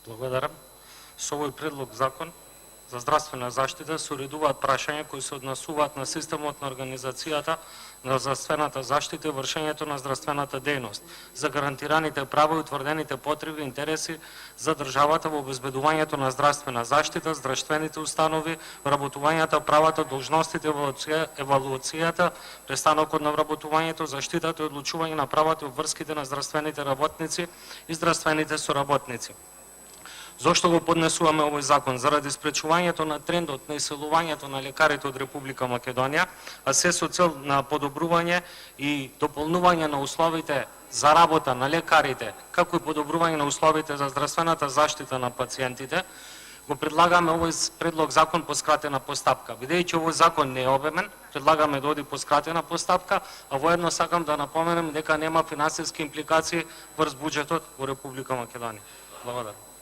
Благодарам. Со овој предлог закон за здравствена заштита се уредуваат прашања кои се однесуваат на системот на организацијата на здравствената заштита и вршењето на здравствената дејност, за гарантираните права и утврдените потреби и интереси за државата во обезбедувањето на здравствена заштита, здравствените установи, вработувањата, правата, должностите, евалуацијата, престанокот на вработувањето, заштитата и одлучување на правата и обврските на здравствените работници и здравствените соработници. Зошто го поднесуваме овој закон? Заради спречувањето на трендот на иселувањето на лекарите од Република Македонија, а се со цел на подобрување и дополнување на условите за работа на лекарите, како и подобрување на условите за здравствената заштита на пациентите, го предлагаме овој предлог закон по скратена постапка. Бидејќи овој закон не е обемен, предлагаме да оди по скратена постапка, а воедно сакам да напоменем дека нема финансиски импликации врз буџетот во Република Македонија. Благодарам.